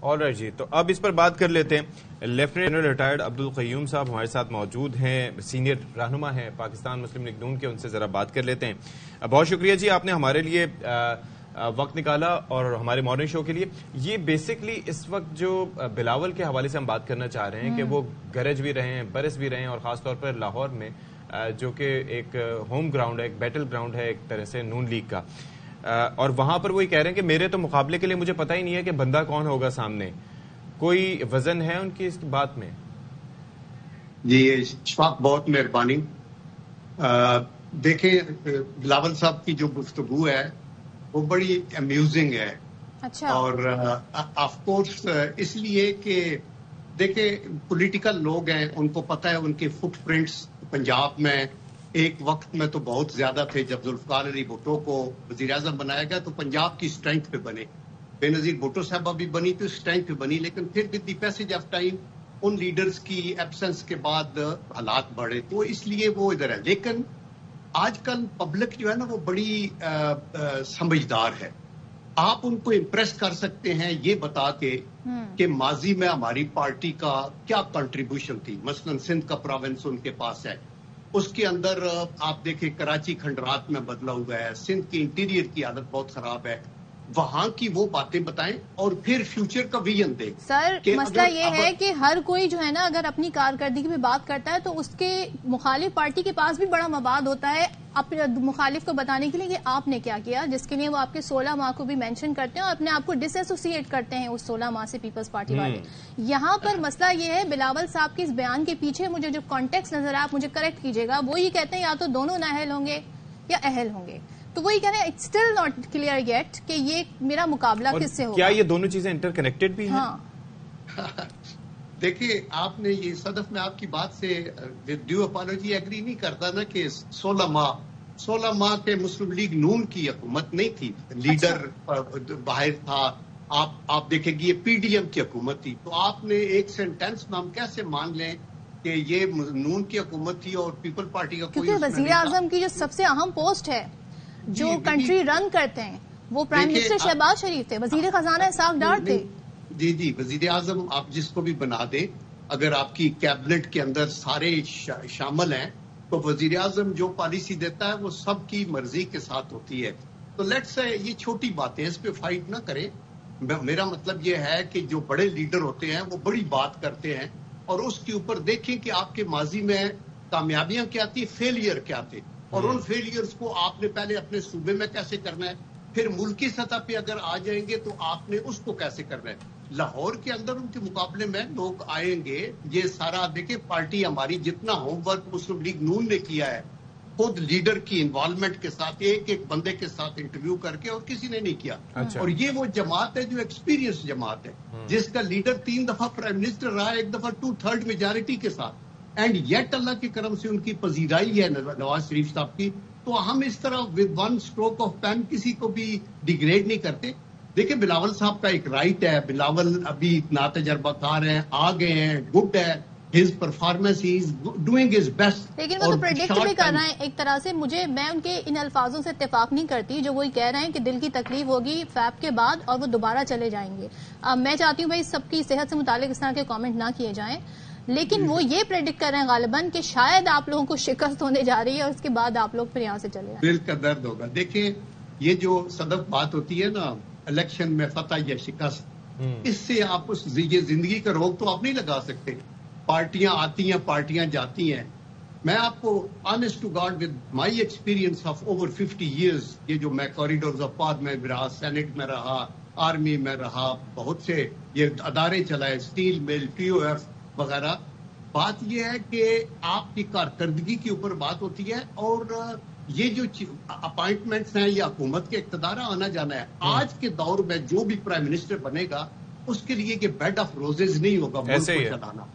All right جی، تو اب اس پر بات کر لیتے ہیں۔ لیفٹیننٹ جنرل ریٹائرڈ عبدالقیوم صاحب ہمارے ساتھ موجود ہیں، سینئر رہنما ہیں پاکستان مسلم لیگ نون کے، ان سے ذرا بات کر لیتے ہیں۔ بہت شکریہ جی، آپ نے ہمارے لیے وقت نکالا اور ہمارے مارننگ شو کے لیے۔ یہ بیسکلی اس وقت جو بلاول کے حوالے سے ہم بات کرنا چاہ رہے ہیں کہ وہ گرج بھی رہے ہیں، برس بھی رہے ہیں، اور خاص طور پر لاہور میں جو کہ ایک ہوم گراؤنڈ ہے، ایک بیٹل گراؤنڈ ہے ایک طرح سے نون لیگ کا، اور وہاں پر وہی کہہ رہے ہیں کہ میرے تو مقابلے کے لیے مجھے پتہ ہی نہیں ہے کہ بندہ کون ہوگا سامنے۔ کوئی وزن ہے ان کی اس بات میں؟ جی اشفاق، بہت مہربانی۔ دیکھیں، بلاول صاحب کی جو گفتگو ہے وہ بڑی امیوزنگ ہے۔ اچھا۔ اور آف کورس اس لیے کہ دیکھیں پولیٹیکل لوگ ہیں، ان کو پتہ ہے ان کے فٹ پرنٹس پنجاب میں ایک وقت میں تو بہت زیادہ تھے۔ جب ذوالفقار علی بھٹو کو وزیر اعظم بنایا گیا تو پنجاب کی اسٹرینتھ پہ بنے، بے نظیر بھٹو صاحبہ بھی بنی تو اسٹرینتھ پہ بنی، لیکن پھر with the passage of time in leaders کی ایبسنس کے بعد حالات بڑھے، تو اس لیے وہ ادھر ہے۔ لیکن آج کل پبلک جو ہے نا وہ بڑی سمجھدار ہے۔ آپ ان کو امپریس کر سکتے ہیں یہ بتا کے کہ ماضی میں ہماری پارٹی کا کیا کنٹریبیوشن تھی۔ مثلا سندھ کا پروونس ان کے پاس ہے، اس کے اندر آپ دیکھیں کراچی کھنڈرات میں بدلا ہوا ہے، سندھ کی انٹیریئر کی حالت بہت خراب ہے، وہاں کی وہ باتیں بتائیں اور پھر فیوچر کا ویژن دیں۔ سر مسئلہ یہ ہے کہ ہر کوئی جو ہے نا اگر اپنی کارکردگی پہ بات کرتا ہے تو اس کے مخالف پارٹی کے پاس بھی بڑا مفاد ہوتا ہے اپنے مخالف کو بتانے کے لیے کہ آپ نے کیا کیا، جس کے لیے وہ آپ کے 16 ماہ کو بھی مینشن کرتے ہیں اور اپنے آپ کو ڈس ایسوسیٹ کرتے ہیں اس 16 ماہ سے پیپلز پارٹی والے۔ یہاں پر مسئلہ یہ ہے بلاول صاحب کے اس بیان کے پیچھے مجھے جو کانٹیکسٹ نظر آیا، آپ مجھے کریکٹ کیجیے گا، وہ یہ کہتے ہیں یا تو دونوں نااہل ہوں گے یا اہل ہوں گے، تو وہی کہہ رہے ہیں it's still not clear yet کہ یہ میرا مقابلہ کس سے ہوگا۔ کیا یہ دونوں چیزیں انٹر کنیکٹڈ بھی ہیں؟ ہاں دیکھیے آپ نے یہ صدف میں آپ کی بات سے ود ڈیو اپالوجی ایگری نہیں کرتا نا کہ 16 ماہ کے مسلم لیگ نون کی حکومت نہیں تھی، لیڈر باہر تھا۔ آپ دیکھیں گے یہ پی ڈی ایم کی حکومت تھی، تو آپ نے ایک سینٹینس میں ہم کیسے مان لیں کہ یہ نون کی حکومت تھی اور پیپل پارٹی کا کوئی؟ کیونکہ وزیر اعظم کی جو سب سے اہم پوسٹ ہے جو کنٹری رن کرتے ہیں وہ پرائم منسٹر شہباز شریف تھے، وزیر خزانہ اسحاق ڈار تھے۔ جی وزیر اعظم آپ جس کو بھی بنا دیں، اگر آپ کی کیبنٹ کے اندر سارے شامل ہیں تو وزیر اعظم جو پالیسی دیتا ہے وہ سب کی مرضی کے ساتھ ہوتی ہے۔ تو لیٹس سے یہ چھوٹی باتیں، اس پہ فائٹ نہ کریں۔ میرا مطلب یہ ہے کہ جو بڑے لیڈر ہوتے ہیں وہ بڑی بات کرتے ہیں اور اس کے اوپر دیکھیں کہ آپ کے ماضی میں کامیابیاں کیا تھی، فیلئر کیا تھے، اور ان فیلئرز کو آپ نے پہلے اپنے صوبے میں کیسے کرنا ہے، پھر ملکی سطح پہ اگر آ جائیں گے تو آپ نے اس کو کیسے کرنا ہے۔ لاہور کے اندر ان کے مقابلے میں لوگ آئیں گے، یہ سارا دیکھیں پارٹی ہماری جتنا ہوم ورک مسلم لیگ نون نے کیا ہے خود لیڈر کی انوالومنٹ کے ساتھ، ایک ایک بندے کے ساتھ انٹرویو کر کے، اور کسی نے نہیں کیا۔ اور یہ وہ جماعت ہے جو ایکسپیرینس جماعت ہے، جس کا لیڈر 3 دفعہ پرائم منسٹر رہا، ایک دفعہ 2/3 میجارٹی کے ساتھ، اینڈ یٹ اللہ کی کرم سے ان کی پذیرائی ہے نواز شریف صاحب کی۔ تو ہم اس طرح with one stroke of pen کسی کو بھی ڈیگریڈ نہیں کرتے۔ دیکھیں بلاول صاحب کا ایک رائٹ ہے، بلاول ابھی ناتجربہ کار ہیں، آ گئے ہیں، گڈ ہے، his performance he is doing his best۔ لیکن وہ تو پریڈکٹ بھی کر رہے ہیں ایک طرح سے۔ میں ان کے ان الفاظوں سے اتفاق نہیں کرتی جو وہی کہہ رہے ہیں کہ دل کی تکلیف ہوگی فیب کے بعد اور وہ دوبارہ چلے جائیں گے۔ میں چاہتی ہوں بھائی سب کی صحت سے متعلق اس طرح کے کامنٹ نہ کیے جائیں، لیکن وہ یہ پریڈکٹ کر رہے ہیں غالباً کہ شاید آپ لوگوں کو شکست ہونے جا رہی ہے اور اس کے بعد آپ لوگ پھر یہاں سے چلے جائیں۔ دل کا درد ہوگا۔ دیکھیں یہ جو صدف بات ہوتی ہے نا الیکشن میں فتح یا شکست، اس سے آپ اس زندگی کا روک تو آپ نہیں لگا سکتے۔ پارٹیاں آتی ہیں، پارٹیاں جاتی ہیں۔ میں آپ کو honest to God with my experience of over 50 years, یہ جو میں کوریڈورز آف پاور میں رہا، سینٹ میں رہا، آرمی میں رہا، بہت سے یہ ادارے چلائے، اسٹیل مل، POF وغیرہ، بات یہ ہے کہ آپ کی کارکردگی کے اوپر بات ہوتی ہے، اور یہ جو اپائنٹمنٹس ہیں یہ حکومت کے اقتدار آنا جانا ہے۔ آج کے دور میں جو بھی پرائم منسٹر بنے گا اس کے لیے یہ بیڈ آف روزز نہیں ہوگا ملک کو چلانا۔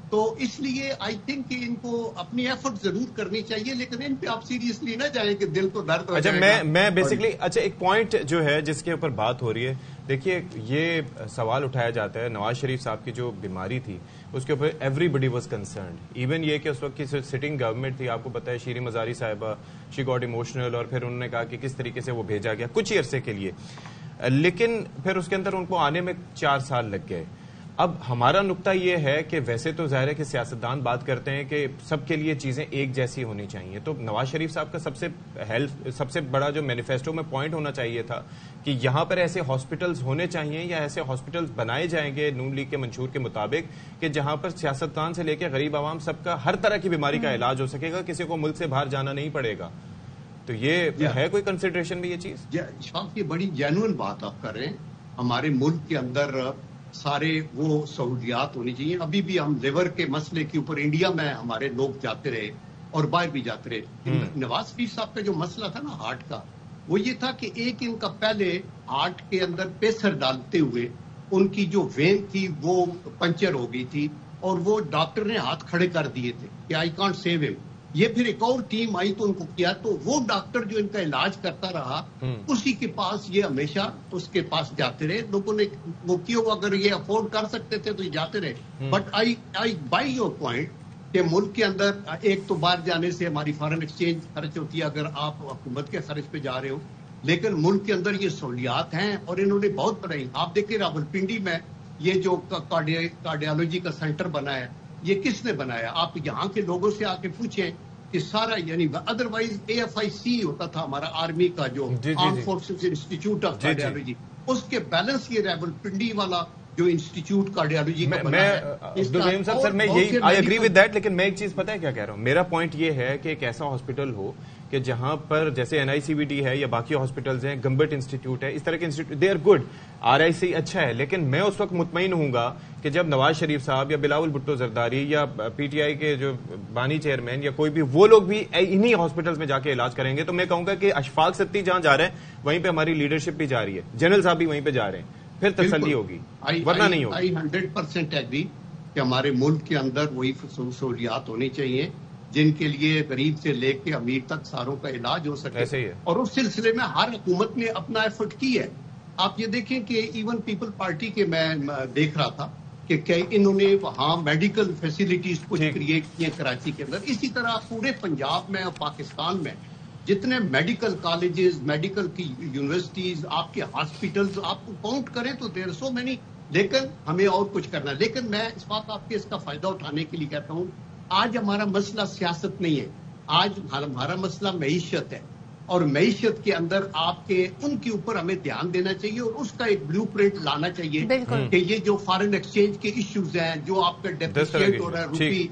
تو اس لیے آئی تھنک کہ ان کو اپنی ایفرٹ ضرور کرنی چاہیے، لیکن ان پہ آپ سیریسلی نہ جائیں کہ دل کو درد ہو جائے گا۔ میں بیسکلی ایک پوائنٹ جو ہے جس کے اوپر بات ہو رہی ہے، دیکھیے یہ سوال اٹھایا جاتا ہے نواز شریف صاحب کی جو بیماری تھی اس کے اوپر everybody was concerned, even یہ کہ اس وقت کی سٹنگ گورنمنٹ تھی، آپ کو پتا ہے شیریں مزاری صاحبہ شی گاٹ ایموشنل، اور پھر انہوں نے کہا کہ کس طریقے سے وہ بھیجا گیا کچھ ہی عرصے کے لیے۔ لیکن پھر اس کے اندر ان کو آنے میں 4 سال لگ گئے. اب ہمارا نقطہ یہ ہے کہ ویسے تو ظاہر ہے کہ سیاستدان بات کرتے ہیں کہ سب کے لیے چیزیں ایک جیسی ہونی چاہیے. تو نواز شریف صاحب کا سب سے بڑا جو مینیفیسٹو میں پوائنٹ ہونا چاہیے تھا کہ یہاں پر ایسے ہاسپٹلز ہونے چاہیے یا ایسے ہاسپٹلز بنائے جائیں گے نون لیگ کے منشور کے مطابق کہ جہاں پر سیاستدان سے لے کے غریب عوام سب کا ہر طرح کی بیماری کا علاج ہو سکے گا, کسی کو ملک سے باہر جانا نہیں پڑے گا. تو یہ ہے کوئی کنسیڈریشن میں یہ چیز؟ یہ بڑی جینوئن بات آپ کر رہے ہیں. ہمارے ملک کے اندر سارے وہ سہولیات ہونی چاہیے. ابھی بھی ہم لیور کے مسئلے کے اوپر انڈیا میں ہمارے لوگ جاتے رہے اور باہر بھی جاتے رہے. نواز شریف صاحب کا جو مسئلہ تھا نا ہارٹ کا, وہ یہ تھا کہ ایک ان کا پہلے ہارٹ کے اندر پیسر ڈالتے ہوئے ان کی جو وین تھی وہ پنچر ہو گئی تھی اور وہ ڈاکٹر نے ہاتھ کھڑے کر دیے تھے کہ آئی کانٹ سیو ہم. یہ پھر ایک اور ٹیم آئی تو ان کو کیا, تو وہ ڈاکٹر جو ان کا علاج کرتا رہا اسی کے پاس یہ ہمیشہ اس کے پاس جاتے رہے. لوگوں نے وہ کیوں, اگر یہ افورڈ کر سکتے تھے تو یہ جاتے رہے. But I by your point کہ ملک کے اندر ایک تو باہر جانے سے ہماری فارن ایکسچینج خرچ ہوتی ہے اگر آپ حکومت کے خرچ پہ جا رہے ہو, لیکن ملک کے اندر یہ سہولیات ہیں اور انہوں نے بہت بڑھائی. آپ دیکھیں راولپنڈی میں یہ جو کارڈیالوجی کا سینٹر بنا ہے یہ کس نے بنایا؟ آپ یہاں کے لوگوں سے آ کے پوچھیں کہ سارا, یعنی ادروائز AFIC ہوتا تھا ہمارا آرمی کا جو arm forces institute of cardiology, اس کے بیلنس یہ راولپنڈی والا جو انسٹیٹیوٹ کارڈیالوجی کا بنا ہے. عبدالرحیم صاحب سر میں یہی آئی ایگری ود دیٹ, لیکن میں ایک چیز پتہ ہے کیا کہہ رہا ہوں. میرا پوائنٹ یہ ہے کہ ایک ایسا ہاسپٹل ہو کہ جہاں پر جیسے NICVT ہے یا باقی ہاسپٹلز ہیں, گمبٹ انسٹیٹیوٹ ہے, اس طرح کے institute they are good, RIC اچھا ہے, لیکن میں اس وقت مطمئن ہوں گا کہ جب نواز شریف صاحب یا بلاول بھٹو زرداری یا PTI کے جو بانی چیئرمین یا کوئی بھی وہ لوگ بھی انہی ہاسپٹلز میں جا کے علاج کریں گے, تو میں کہوں گا کہ اشفاق ستی جہاں جا رہے ہیں وہیں پہ ہماری لیڈرشپ بھی جا رہی ہے, جنرل صاحب بھی وہیں پہ جا رہے ہیں, پھر تسلی ہوگی ورنہ نہیں ہوگی. 100% ایگری کہ ہمارے ملک کے اندر وہی سہولیات ہونی چاہیے جن کے لیے غریب سے لے کے امیر تک ساروں کا علاج ہو سکے. ایسے ہی ہے. اور اس سلسلے میں ہر حکومت نے اپنا ایفرٹ کی ہے. آپ یہ دیکھیں کہ ایون پیپل پارٹی کے میں دیکھ رہا تھا کہ انہوں نے وہاں میڈیکل فیسلٹیز کچھ کریٹ کی ہیں کراچی کے اندر. اسی طرح پورے پنجاب میں اور پاکستان میں جتنے میڈیکل کالجز, میڈیکل کی یونیورسٹیز, آپ کے ہاسپٹلز آپ کو کاؤنٹ کریں تو دیر سو مینی, لیکن ہمیں اور کچھ کرنا ہے. لیکن میں اس بات آپ کے اس کا فائدہ اٹھانے کے لیے کہتا ہوں, آج ہمارا مسئلہ سیاست نہیں ہے, آج ہمارا مسئلہ معیشت ہے, اور معیشت کے اندر آپ کے ان کے اوپر ہمیں دھیان دینا چاہیے اور اس کا ایک بلیو پرنٹ لانا چاہیے کہ یہ جو فارن ایکسچینج کے ایشوز ہیں, جو آپ کا ڈیپریشیٹ ہو رہا ہے روپی,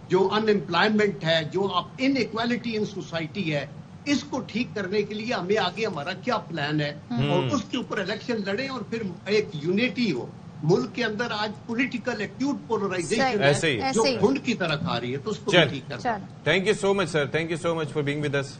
جو ان امپلائمنٹ ہے, جو آپ ان ایکویلٹی ان سوسائٹی ہے, اس کو ٹھیک کرنے کے لیے ہمیں آگے ہمارا کیا پلان ہے اور اس کے اوپر الیکشن لڑیں اور پھر ایک یونٹی ہو. ملک کے اندر آج پولیٹیکل ایکیوٹ پولرائزیشن ہے جو گھنڈ کی طرح کھا رہی ہے, تو اس کو ٹھیک کرنا. Thank you so much sir, thank you so much for being with us.